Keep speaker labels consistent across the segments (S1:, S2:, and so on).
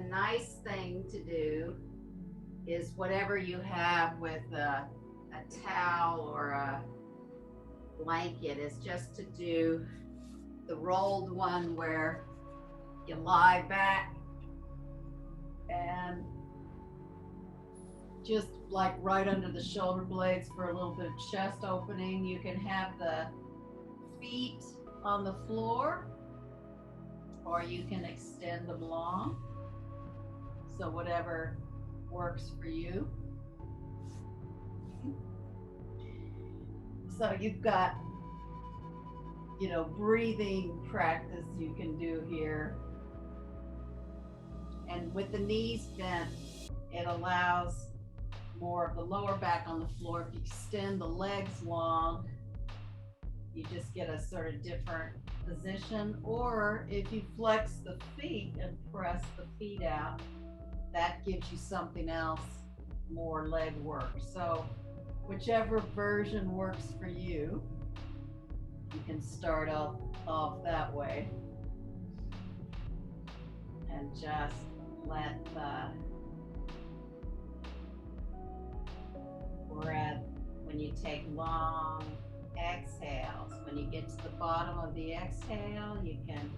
S1: nice thing to do is whatever you have with a towel or a blanket is just to do the rolled one where you lie back and just like right under the shoulder blades for a little bit of chest opening. You can have the feet on the floor or you can extend them long. So whatever works for you. So you've got, breathing practice you can do here. And with the knees bent, it allows more of the lower back on the floor. If you extend the legs long, you just get a sort of different position. Or if you flex the feet and press the feet out, that gives you something else, more leg work. So whichever version works for you, you can start off that way. And just let the breath, when you take long exhales, when you get to the bottom of the exhale, you can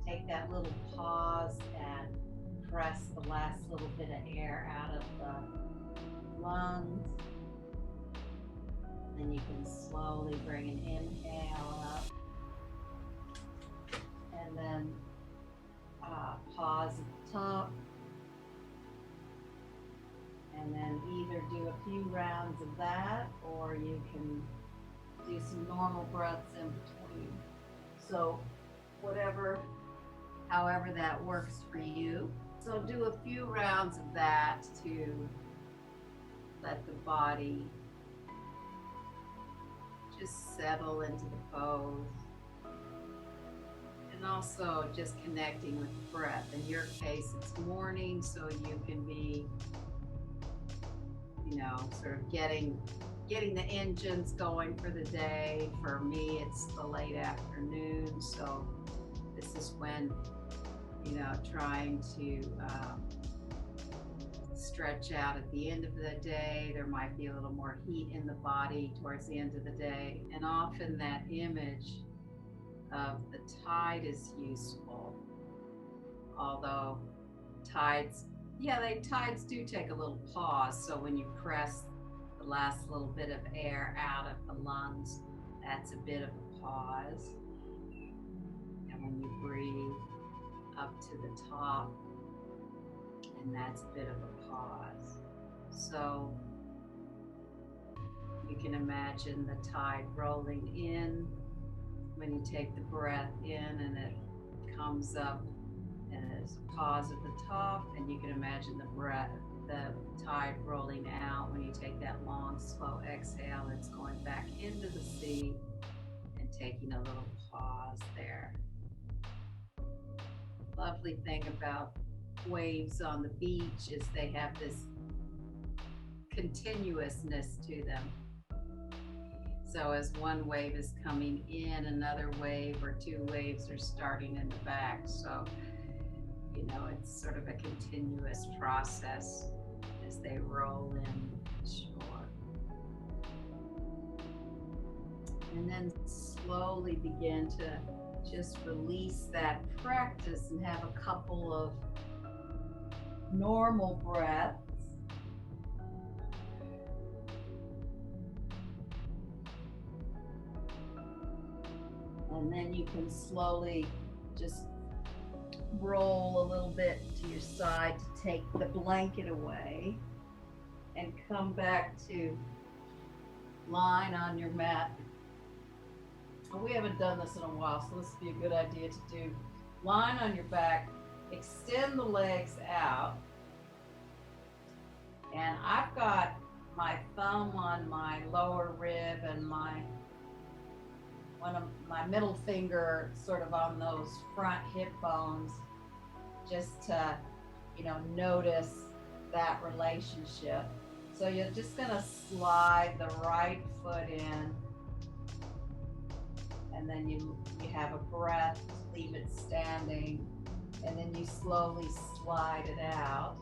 S1: take that little pause and press the last little bit of air out of the lungs. Then you can slowly bring an inhale up and then pause at the top. And then either do a few rounds of that or you can do some normal breaths in between. So however that works for you. So do a few rounds of that to let the body just settle into the pose. And also just connecting with the breath. In your case, it's morning, so you can be, sort of getting the engines going for the day. For me, it's the late afternoon, so this is when, trying to stretch out at the end of the day. There might be a little more heat in the body towards the end of the day. And often that image of the tide is useful, although tides do take a little pause. So when you press the last little bit of air out of the lungs, that's a bit of a pause. And when you breathe up to the top, and that's a bit of a pause. So you can imagine the tide rolling in when you take the breath in, and it comes up and there's a pause at the top, and you can imagine the tide rolling out when you take that long, slow exhale. It's going back into the sea and taking a little pause there. Lovely thing about waves on the beach is they have this continuousness to them. So as one wave is coming in, another wave or two waves are starting in the back. So, it's sort of a continuous process as they roll in shore. And then slowly begin to just release that practice and have a couple of normal breaths. And then you can slowly just roll a little bit to your side to take the blanket away and come back to lying on your mat. We haven't done this in a while, so this would be a good idea to do. Lying on your back, extend the legs out, and I've got my thumb on my lower rib and one of my middle finger sort of on those front hip bones, just to, notice that relationship. So you're just gonna slide the right foot in, and then you have a breath, leave it standing, and then you slowly slide it out.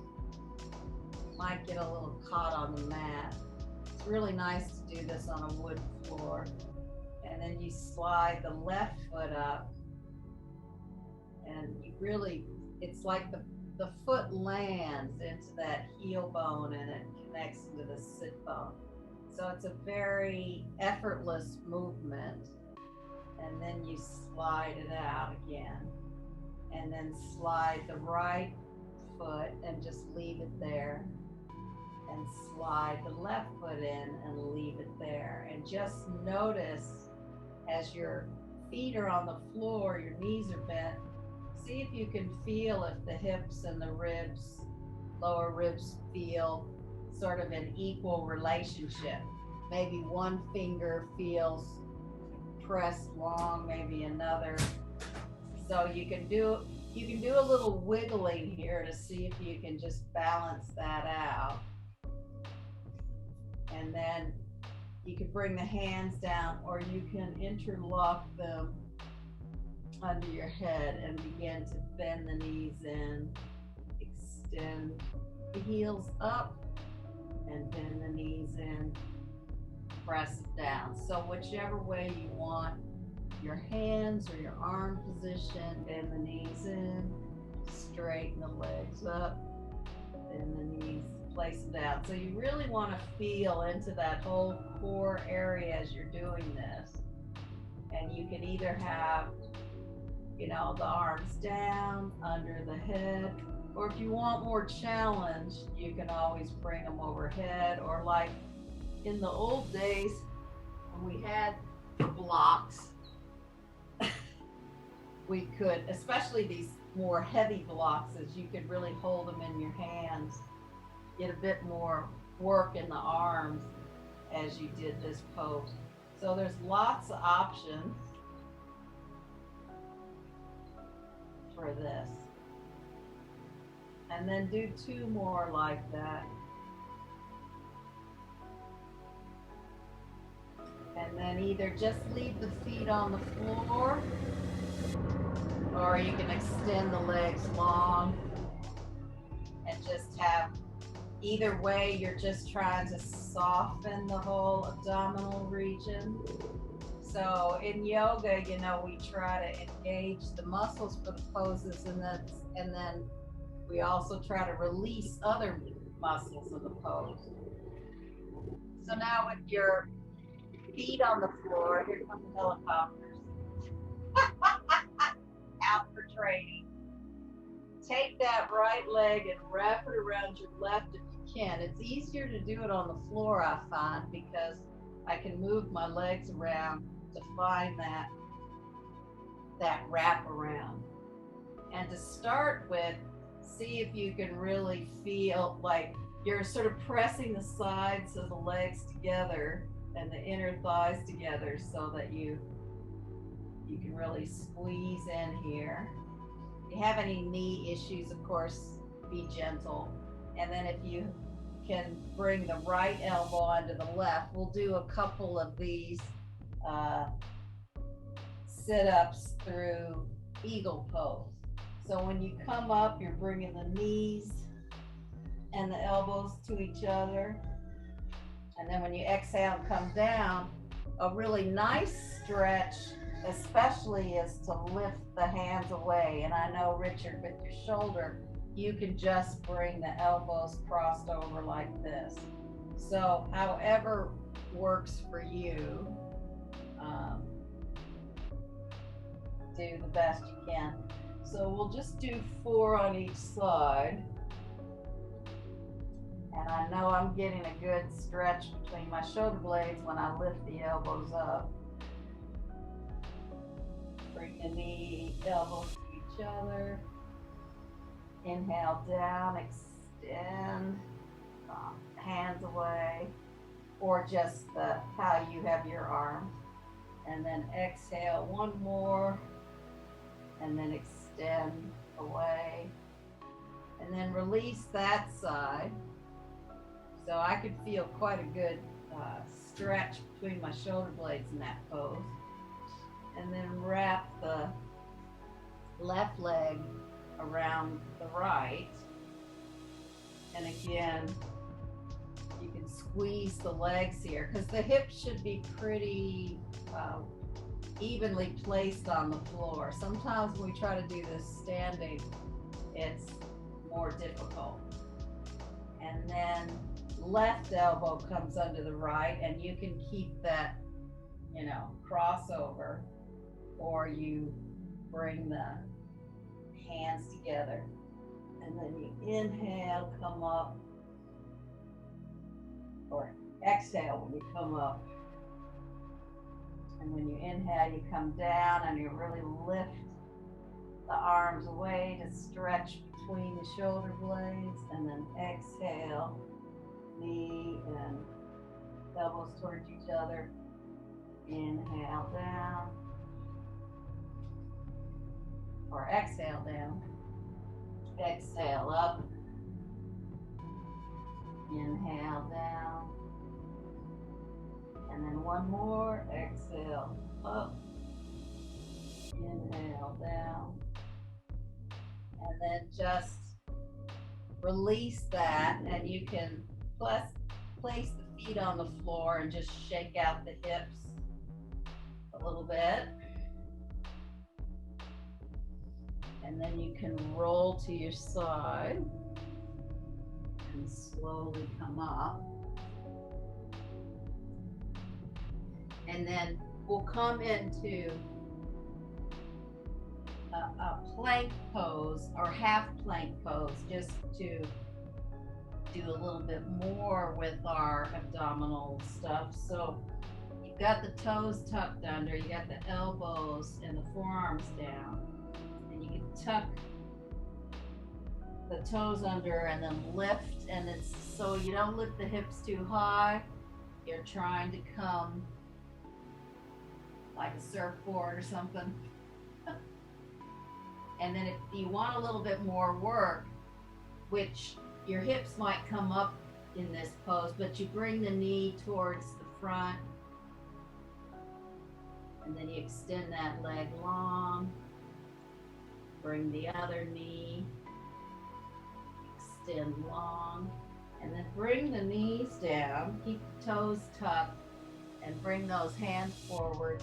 S1: Might get a little caught on the mat. It's really nice to do this on a wood floor. And then you slide the left foot up, and you really, it's like the foot lands into that heel bone and it connects to the sit bone. So it's a very effortless movement. And then you slide it out again. And then slide the right foot and just leave it there. And slide the left foot in and leave it there. And just notice as your feet are on the floor, your knees are bent, see if you can feel if the hips and the ribs, lower ribs, feel sort of an equal relationship. Maybe one finger feels pressed long, maybe another. So you can do a little wiggling here to see if you can just balance that out. And then you can bring the hands down, or you can interlock them under your head and begin to bend the knees in, extend the heels up, and bend the knees in, press it down. So whichever way you want your hands or your arm position, bend the knees in, straighten the legs up, bend the knees, place them down. So you really want to feel into that whole core area as you're doing this. And you can either have, you know, the arms down under the head, or if you want more challenge, you can always bring them overhead, or like in the old days when we had blocks, we could, especially these more heavy blocks, as you could really hold them in your hands, get a bit more work in the arms as you did this pose. So there's lots of options for this. And then do two more like that. And then either just leave the feet on the floor, or you can extend the legs long and just have, either way, you're just trying to soften the whole abdominal region. So in yoga, you know, we try to engage the muscles for the poses, and then we also try to release other muscles of the pose. So now with your feet on the floor, here come the helicopters. Out for training. Take that right leg and wrap it around your left if you can. It's easier to do it on the floor, I find, because I can move my legs around to find that wrap around. And to start with, see if you can really feel like you're sort of pressing the sides of the legs together and the inner thighs together, so that you can really squeeze in here. If you have any knee issues, of course, be gentle. And then if you can bring the right elbow onto the left, we'll do a couple of these sit-ups through eagle pose. So when you come up, you're bringing the knees and the elbows to each other. And then when you exhale and come down, a really nice stretch, especially, is to lift the hands away. And I know, Richard, with your shoulder, you can just bring the elbows crossed over like this. So however works for you, do the best you can. So we'll just do 4 on each side. And I know I'm getting a good stretch between my shoulder blades when I lift the elbows up. Bring the knee, elbows to each other. Inhale down, extend, hands away, or just how you have your arms. And then exhale, one more, and then extend away. And then release that side. So I could feel quite a good stretch between my shoulder blades in that pose. And then wrap the left leg around the right. And again, you can squeeze the legs here because the hips should be pretty evenly placed on the floor. Sometimes when we try to do this standing, it's more difficult. And then left elbow comes under the right, and you can keep that, crossover, or you bring the hands together, and then you inhale, come up, or exhale when you come up. And when you inhale, you come down and you really lift the arms away to stretch between the shoulder blades, and then exhale, knee and elbows towards each other. Inhale down, or exhale down. Exhale up. Inhale down. And then one more. Exhale up. Inhale down. And then just release that, and you can place the feet on the floor and just shake out the hips a little bit. And then you can roll to your side and slowly come up. And then we'll come into a plank pose or half plank pose, just to do a little bit more with our abdominal stuff. So you've got the toes tucked under, you got the elbows and the forearms down, and you can tuck the toes under and then lift, and it's so you don't lift the hips too high. You're trying to come like a surfboard or something. And then if you want a little bit more work, which your hips might come up in this pose, but you bring the knee towards the front, and then you extend that leg long, bring the other knee, extend long, and then bring the knees down, keep the toes tucked, and bring those hands forward.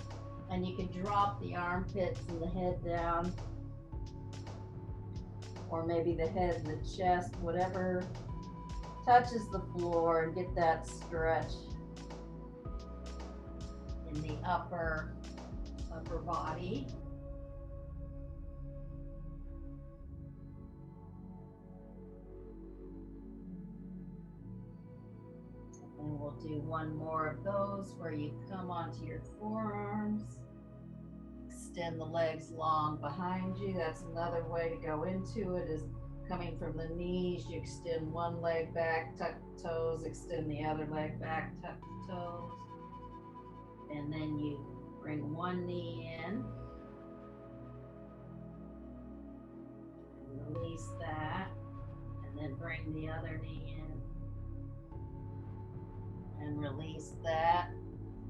S1: And you can drop the armpits and the head down, or maybe the head and the chest, whatever touches the floor, and get that stretch in the upper body. And we'll do one more of those where you come onto your forearms, extend the legs long behind you. That's another way to go into it, is coming from the knees. You extend one leg back, tuck the toes, extend the other leg back, tuck the toes. And then you bring one knee in, and release that, and then bring the other knee in, and release that,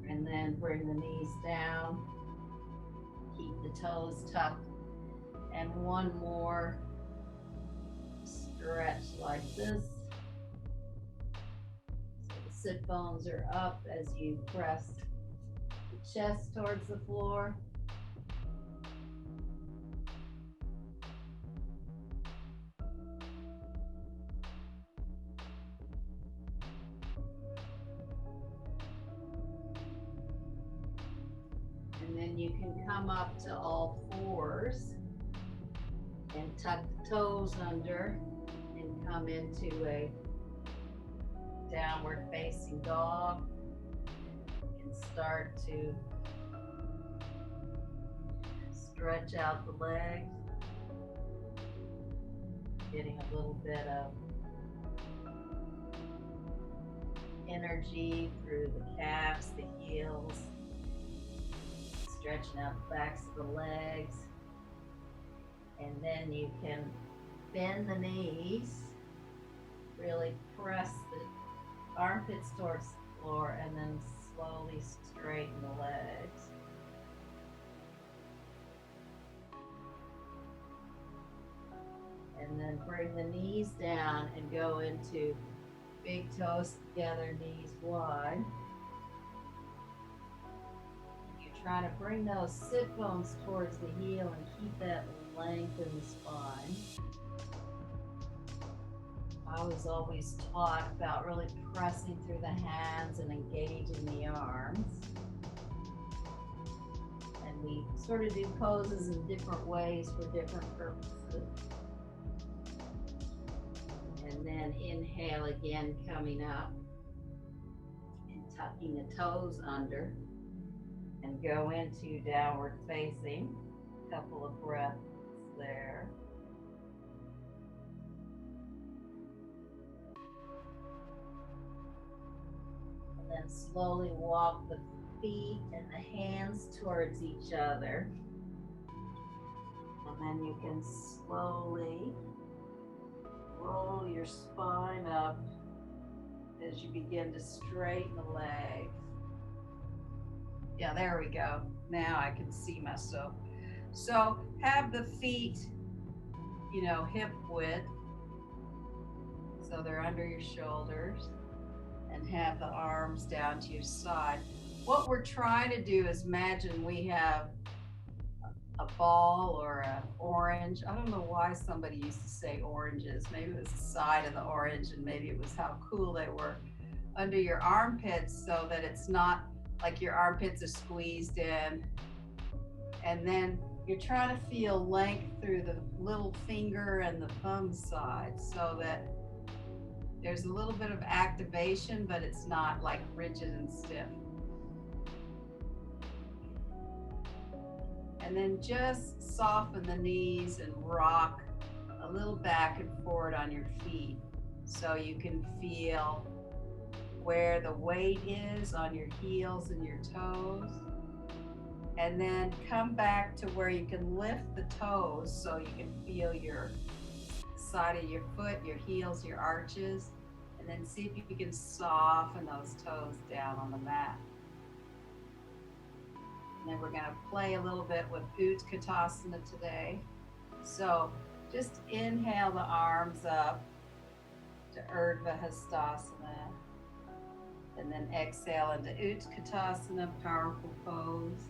S1: and then bring the knees down. Keep the toes tucked, and one more stretch like this. So the sit bones are up as you press the chest towards the floor. And then you can come up to all fours and tuck the toes under and come into a downward facing dog. You can start to stretch out the legs, getting a little bit of energy through the calves, the heels, stretching out the backs of the legs. And then you can bend the knees, really press the armpits towards the floor, and then slowly straighten the legs. then bring the knees down and go into big toes together, knees wide. You're trying to bring those sit bones towards the heel and keep that length in the spine. I was always taught about really pressing through the hands and engaging the arms. And we sort of do poses in different ways for different purposes. And then inhale again, coming up and tucking the toes under and go into downward facing. A couple of breaths there. And then slowly walk the feet and the hands towards each other. And then you can slowly roll your spine up as you begin to straighten the legs. Yeah, there we go. Now I can see myself. So have the feet, hip width. So they're under your shoulders, and have the arms down to your side. What we're trying to do is imagine we have a ball or an orange. I don't know why somebody used to say oranges. Maybe it was the side of the orange, and maybe it was how cool they were under your armpits, so that it's not like your armpits are squeezed in. And then you're trying to feel length through the little finger and the thumb side, so that there's a little bit of activation, but it's not like rigid and stiff. And then just soften the knees and rock a little back and forward on your feet, so you can feel where the weight is on your heels and your toes. And then come back to where you can lift the toes, so you can feel your side of your foot, your heels, your arches, and then see if you can soften those toes down on the mat. And then we're going to play a little bit with Utkatasana today. So just inhale the arms up to Urdhva Hastasana, and then exhale into Utkatasana, powerful pose.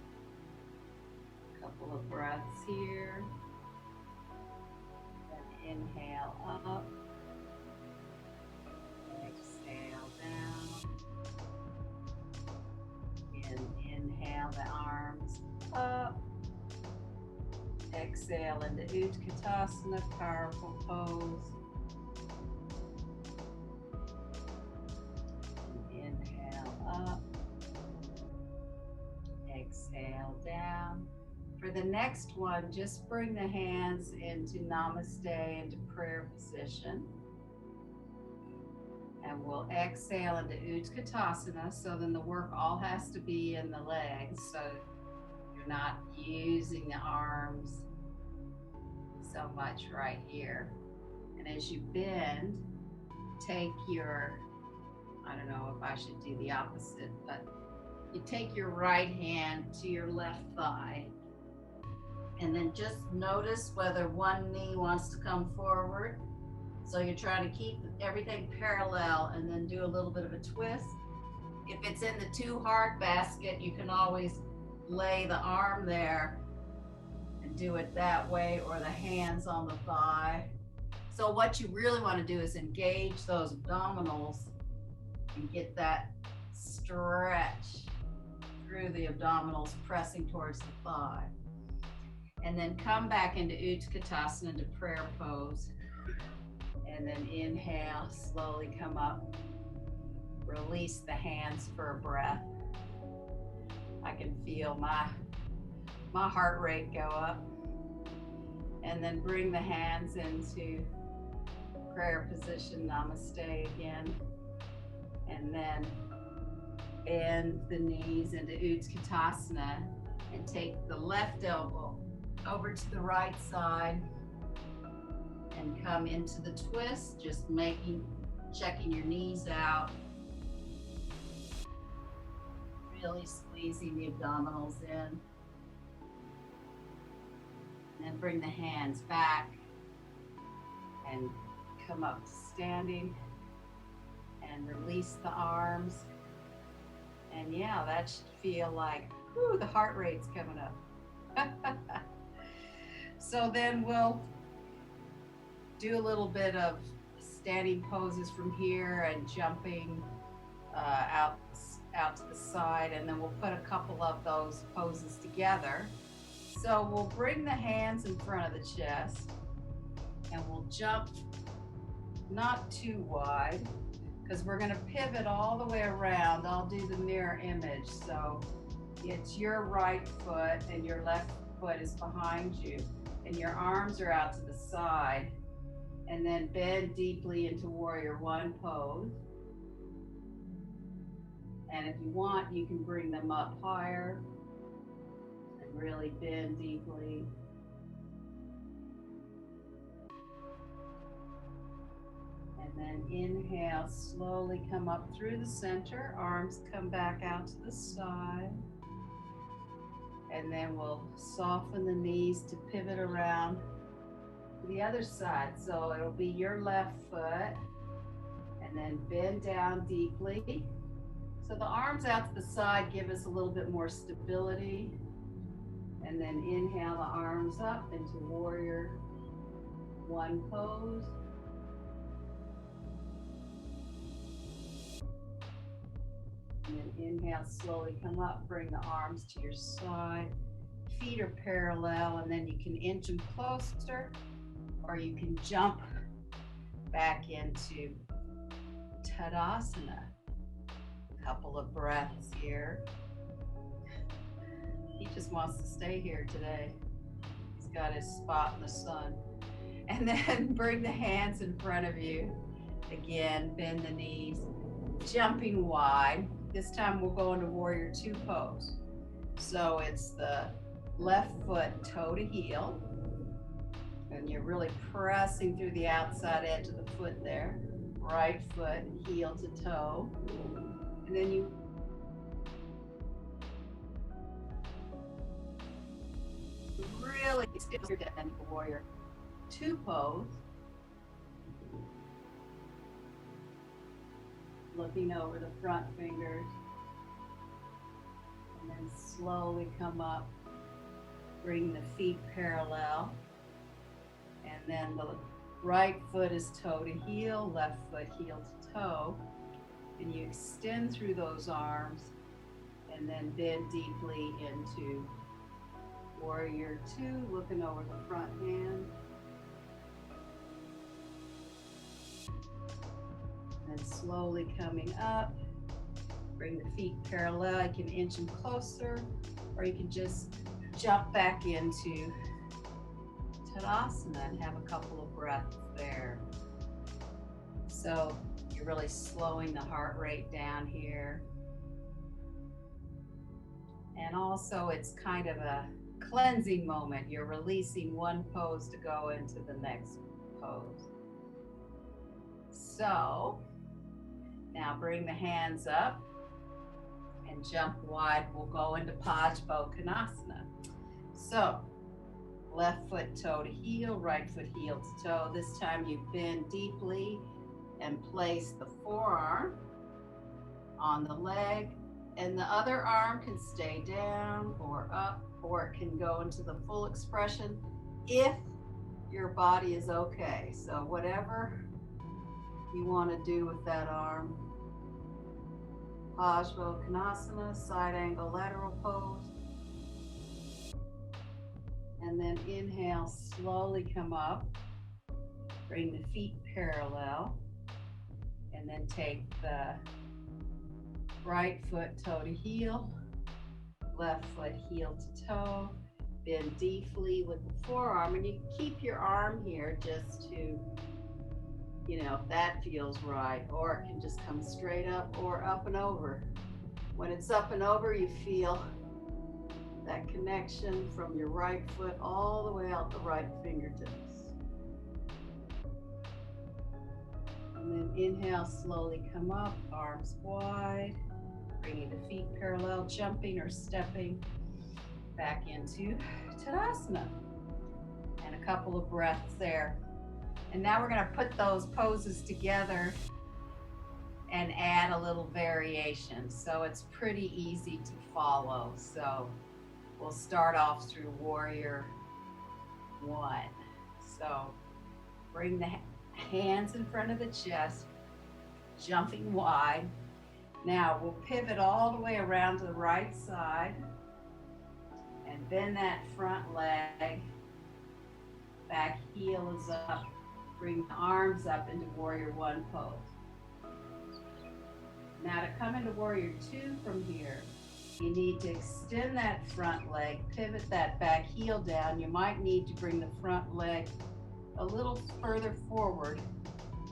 S1: A couple of breaths here. Then inhale up, exhale down. Inhale the arms up. Exhale into Utkatasana, powerful pose. Inhale up. Exhale down. For the next one, just bring the hands into Namaste, into prayer position. And we'll exhale into Utkatasana, so then the work all has to be in the legs, so you're not using the arms so much right here. And as you bend, take your, I don't know if I should do the opposite, but you take your right hand to your left thigh, and then just notice whether one knee wants to come forward. So you're trying to keep everything parallel, and then do a little bit of a twist. If it's in the too hard basket, you can always lay the arm there and do it that way, or the hands on the thigh. So what you really want to do is engage those abdominals and get that stretch through the abdominals, pressing towards the thigh. And then come back into Utkatasana, into prayer pose. And then inhale, slowly come up. Release the hands for a breath. I can feel my heart rate go up. And then bring the hands into prayer position, Namaste again. And then bend the knees into Utkatasana, and take the left elbow over to the right side and come into the twist, just checking your knees out, really squeezing the abdominals in. And then bring the hands back and come up to standing and release the arms. And yeah, that should feel like, whoo, the heart rate's coming up. So then we'll do a little bit of standing poses from here and jumping out to the side, and then we'll put a couple of those poses together. So we'll bring the hands in front of the chest and we'll jump not too wide because we're going to pivot all the way around. I'll do the mirror image. So it's your right foot and your left foot is behind you and your arms are out to the side, and then bend deeply into warrior one pose. And if you want, you can bring them up higher and really bend deeply. And then inhale, slowly come up through the center, arms come back out to the side. And then we'll soften the knees to pivot around to the other side. So it'll be your left foot, and then bend down deeply. So the arms out to the side give us a little bit more stability. And then inhale the arms up into warrior one pose. And then inhale, slowly come up, bring the arms to your side. Feet are parallel, and then you can inch them closer, or you can jump back into Tadasana. A couple of breaths here. He just wants to stay here today. He's got his spot in the sun. And then bring the hands in front of you. Again, bend the knees, jumping wide. This time we'll go into warrior two pose. So it's the left foot toe to heel. And you're really pressing through the outside edge of the foot there. Right foot, heel to toe. And then you really skip your down into warrior two pose. Looking over the front fingers. And then slowly come up. Bring the feet parallel. And then the right foot is toe to heel, left foot heel to toe. And you extend through those arms and then bend deeply into warrior two, looking over the front hand. And slowly coming up, bring the feet parallel. You can inch them closer, or you can just jump back into Tadasana and have a couple of breaths there. So you're really slowing the heart rate down here. And also it's kind of a cleansing moment. You're releasing one pose to go into the next pose. So now bring the hands up and jump wide. We'll go into Parsvottanasana. So left foot toe to heel, right foot heel to toe. This time you bend deeply and place the forearm on the leg, and the other arm can stay down or up, or it can go into the full expression if your body is okay. So whatever you want to do with that arm. Parsvottanasana, side angle lateral pose. And then inhale, slowly come up. Bring the feet parallel. And then take the right foot toe to heel, left foot heel to toe. Bend deeply with the forearm, and you keep your arm here just to, if that feels right, or it can just come straight up or up and over. When it's up and over, you feel that connection from your right foot all the way out the right fingertips. And then inhale, slowly come up, arms wide, bringing the feet parallel, jumping or stepping back into Tadasana. And a couple of breaths there. And now we're going to put those poses together and add a little variation. So it's pretty easy to follow. So we'll start off through Warrior One. So bring the hands in front of the chest, jumping wide. Now we'll pivot all the way around to the right side and bend that front leg. Back heel is up. Bring the arms up into Warrior One pose. Now to come into Warrior Two from here, you need to extend that front leg, pivot that back heel down. You might need to bring the front leg a little further forward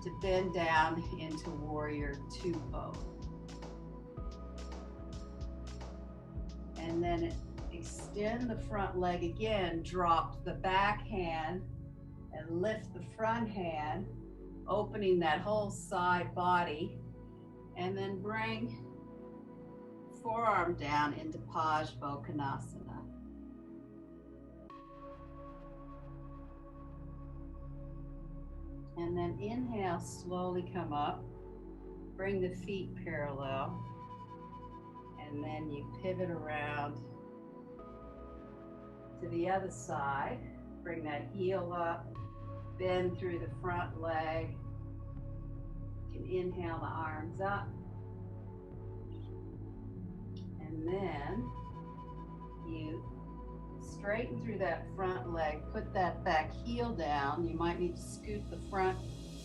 S1: to bend down into Warrior Two pose. And then extend the front leg again, drop the back hand and lift the front hand, opening that whole side body, and then bring forearm down into Parsvakonasana. And then inhale, slowly come up, bring the feet parallel, and then you pivot around to the other side. Bring that heel up, bend through the front leg. You can inhale the arms up. And then you straighten through that front leg, put that back heel down. You might need to scoot the front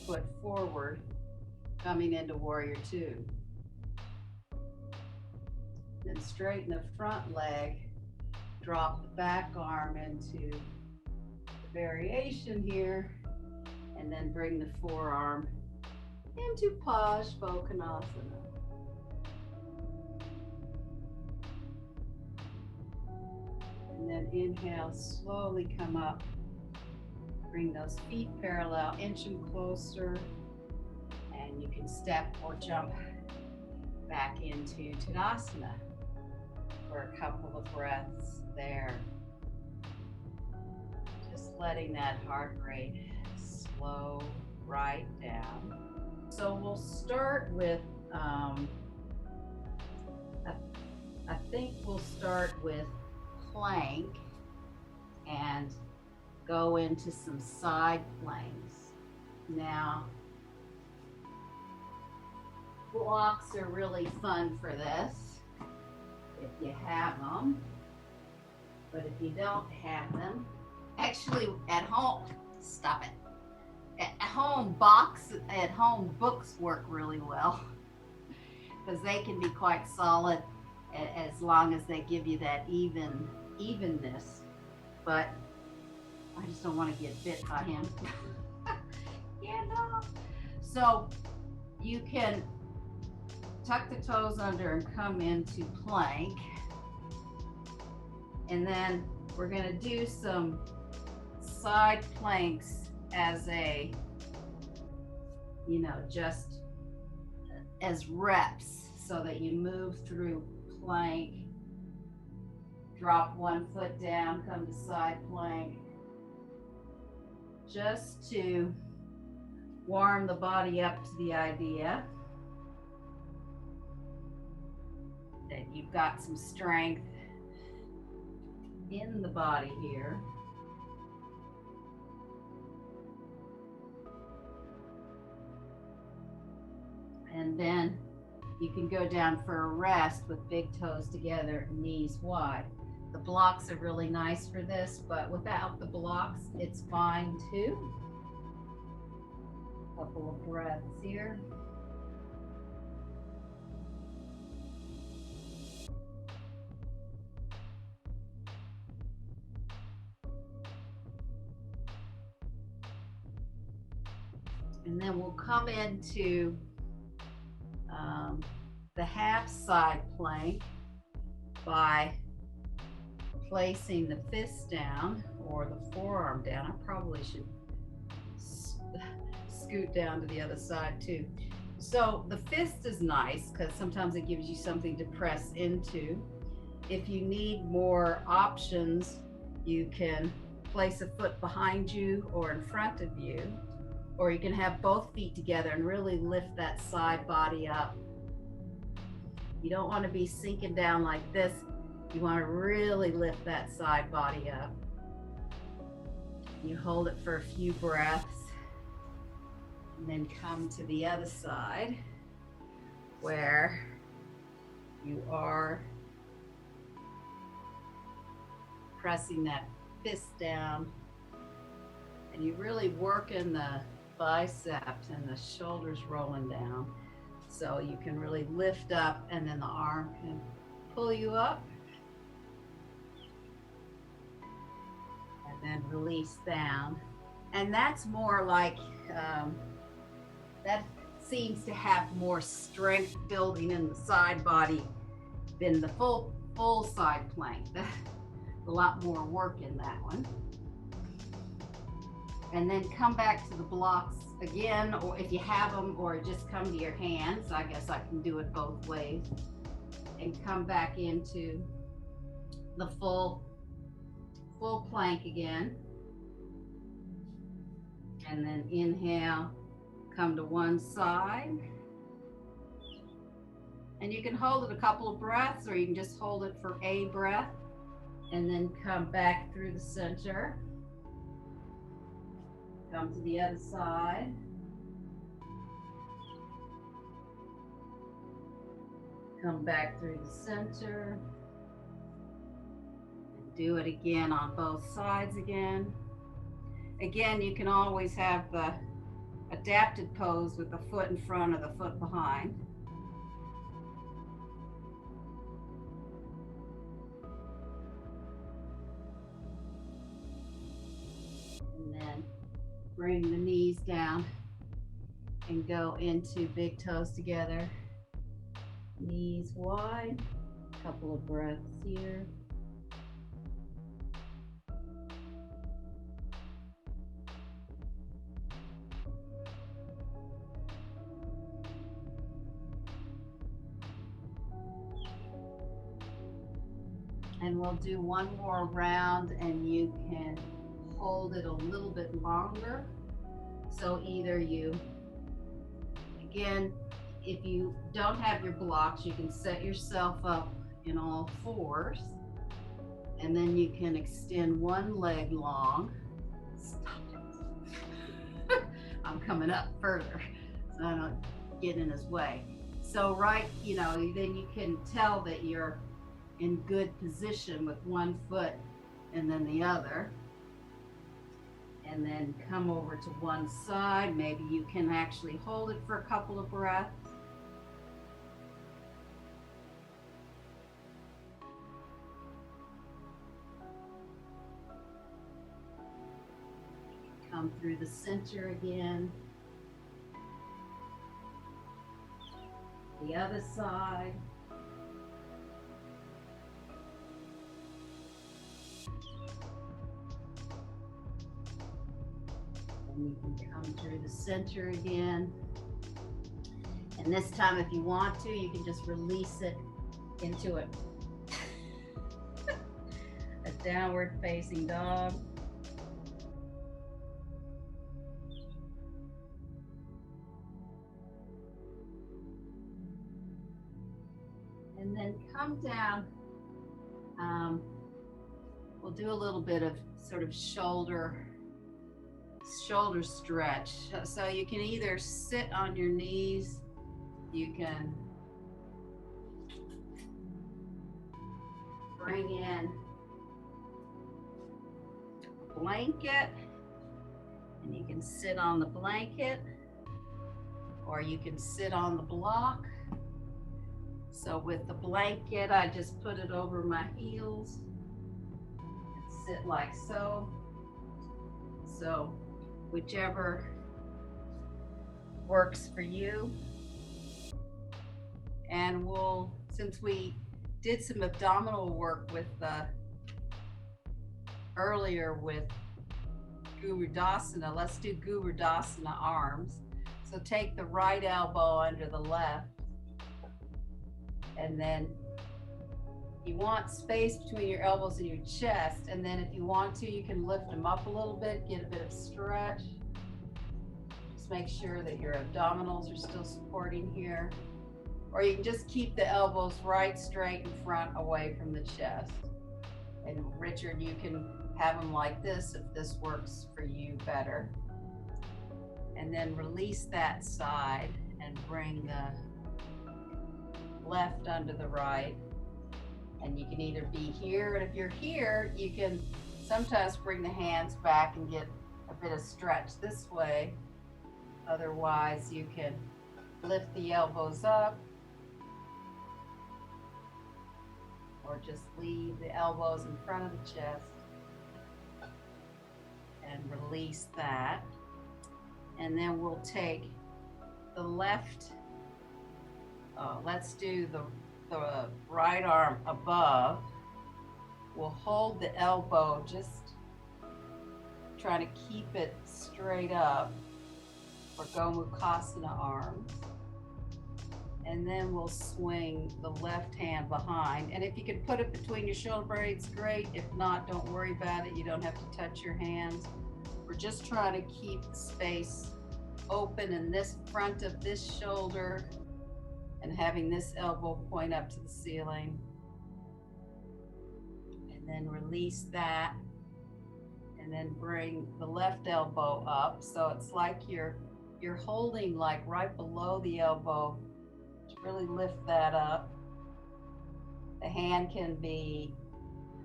S1: foot forward, coming into Warrior Two. Then straighten the front leg, drop the back arm into the variation here, and then bring the forearm into Parsvakonasana. And then inhale, slowly come up. Bring those feet parallel, inch them closer, and you can step or jump back into Tadasana for a couple of breaths there. Just letting that heart rate slow right down. So we'll start with, I think we'll start with plank and go into some side planks. Now, blocks are really fun for this if you have them, but if you don't have them, actually at home, stop it. At home, books work really well because they can be quite solid as long as they give you that evenness, but I just don't want to get bit by him. Yeah, no. So you can tuck the toes under and come into plank, and then we're going to do some side planks as a, just as reps, so that you move through plank, drop one foot down, come to side plank, just to warm the body up to the idea that you've got some strength in the body here. And then you can go down for a rest with big toes together, knees wide. The blocks are really nice for this, but without the blocks, it's fine too. Couple of breaths here. And then we'll come into the half side plank by placing the fist down or the forearm down. I probably should scoot down to the other side too. So the fist is nice because sometimes it gives you something to press into. If you need more options, you can place a foot behind you or in front of you, Or you can have both feet together and really lift that side body up. You don't want to be sinking down like this. You want to really lift that side body up. You hold it for a few breaths and then come to the other side where you are pressing that fist down and you really working the biceps and the shoulders rolling down so you can really lift up and then the arm can pull you up and then release down. And that's more like that seems to have more strength building in the side body than the full side plank. A lot more work in that one. And then come back to the blocks again, or if you have them, or just come to your hands. I guess I can do it both ways. And come back into the full plank again. And then inhale, come to one side. And you can hold it a couple of breaths, or you can just hold it for a breath. And then come back through the center. Come to the other side. Come back through the center. And do it again on both sides again. Again, you can always have the adapted pose with the foot in front or the foot behind. And then bring the knees down and go into big toes together. Knees wide, a couple of breaths here. And we'll do one more round and you can hold it a little bit longer. So either you, again, if you don't have your blocks, you can set yourself up in all fours and then you can extend one leg long. Stop it. I'm coming up further so I don't get in his way. So then you can tell that you're in good position with one foot and then the other. And then come over to one side. Maybe you can actually hold it for a couple of breaths. Come through the center again. The other side. And you can come through the center again. And this time, if you want to, you can just release it into a downward facing dog. And then come down. We'll do a little bit of sort of shoulder stretch. So you can either sit on your knees, you can bring in a blanket and you can sit on the blanket, or you can sit on the block. So with the blanket, I just put it over my heels and sit like so. So whichever works for you. And since we did some abdominal work with earlier with Garudasana, let's do Garudasana arms. So take the right elbow under the left, and then you want space between your elbows and your chest, and then if you want to, you can lift them up a little bit, get a bit of stretch. Just make sure that your abdominals are still supporting here. Or you can just keep the elbows right straight in front away from the chest. And Richard, you can have them like this if this works for you better. And then release that side and bring the left under the right. And you can either be here, and if you're here, you can sometimes bring the hands back and get a bit of stretch this way. Otherwise, you can lift the elbows up, or just leave the elbows in front of the chest and release that. And then we'll take the left, let's do the right arm above. We'll hold the elbow, just try to keep it straight up for Gomukhasana arms. And then we'll swing the left hand behind. And if you can put it between your shoulder blades, great. If not, don't worry about it. You don't have to touch your hands. We're just trying to keep the space open in this front of this shoulder and having this elbow point up to the ceiling. And then release that. And then bring the left elbow up. So it's like you're holding like right below the elbow. Really lift that up. The hand can be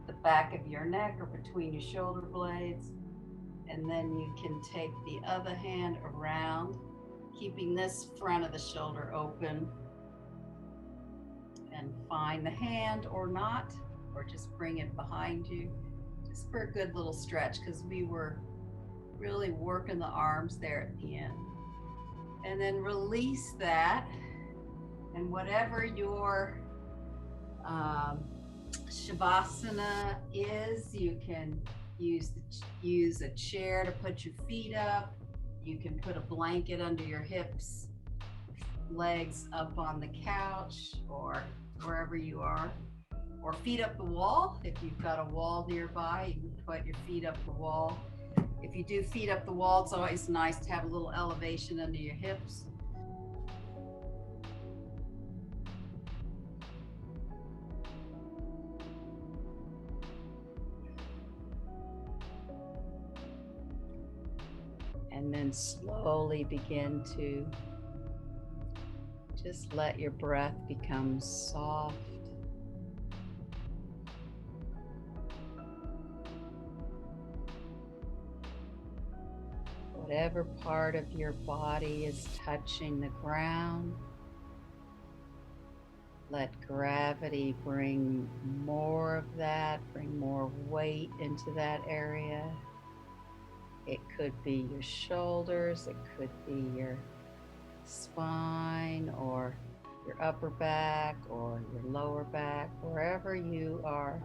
S1: the back of your neck or between your shoulder blades. And then you can take the other hand around, keeping this front of the shoulder open. And find the hand or not, or just bring it behind you, just for a good little stretch, because we were really working the arms there at the end. And then release that. And whatever your Shavasana is, you can use a chair to put your feet up. You can put a blanket under your hips, legs up on the couch or wherever you are. Or feet up the wall. If you've got a wall nearby, you can put your feet up the wall. If you do feet up the wall, it's always nice to have a little elevation under your hips. And then slowly begin to just let your breath become soft. Whatever part of your body is touching the ground, let gravity bring more of that, bring more weight into that area. It could be your shoulders, it could be your spine or your upper back or your lower back, wherever you are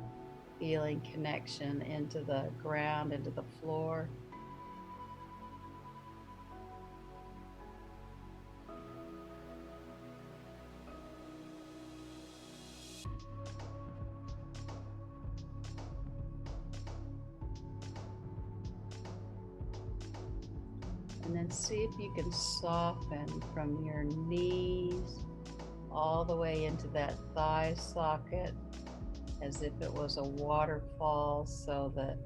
S1: feeling connection into the ground, into the floor. And then see if you can soften from your knees all the way into that thigh socket as if it was a waterfall, so that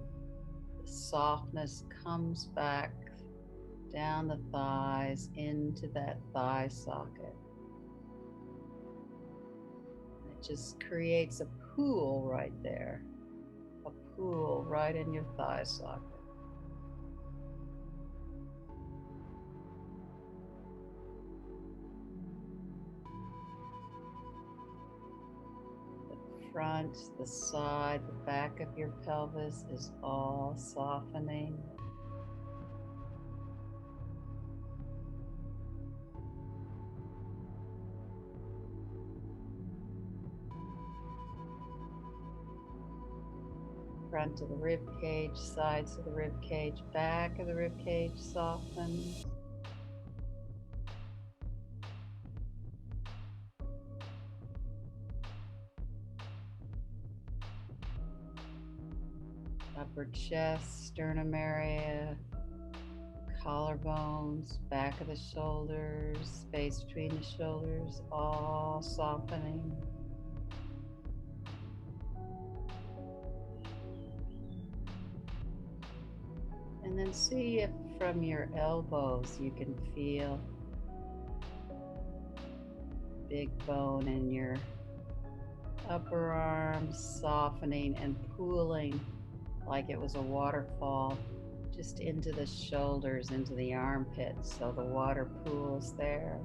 S1: the softness comes back down the thighs into that thigh socket. And it just creates a pool right there, a pool right in your thigh socket. Front, the side, the back of your pelvis is all softening. Front of the rib cage, sides of the rib cage, back of the rib cage softens. Upper chest, sternum area Collarbones, back of the shoulders, space between the shoulders, all softening. And then see if from your elbows you can feel big bone in your upper arms softening and pooling like it was a waterfall just into the shoulders, into the armpits, so the water pools there.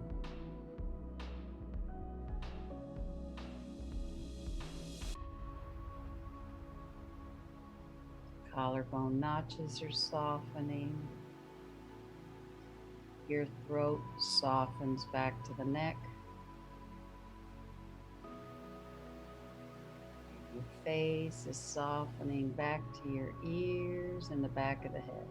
S1: Collarbone notches are softening. Your throat softens back to the neck. Your face is softening back to your ears and the back of the head.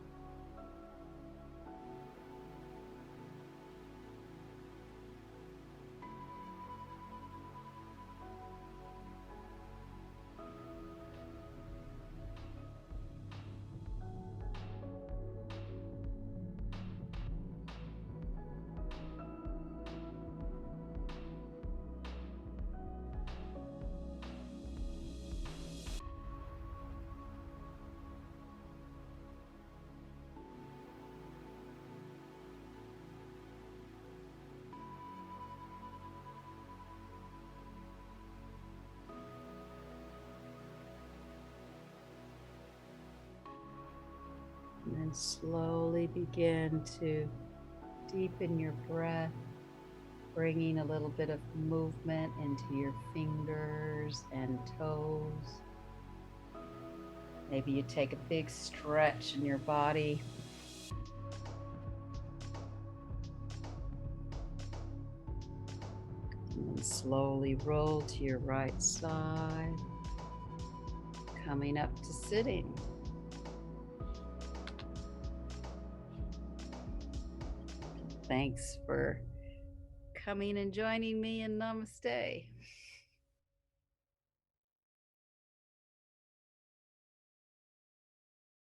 S1: And then slowly begin to deepen your breath, bringing a little bit of movement into your fingers and toes. Maybe you take a big stretch in your body. And then slowly roll to your right side, coming up to sitting. Thanks for coming and joining me in Namaste.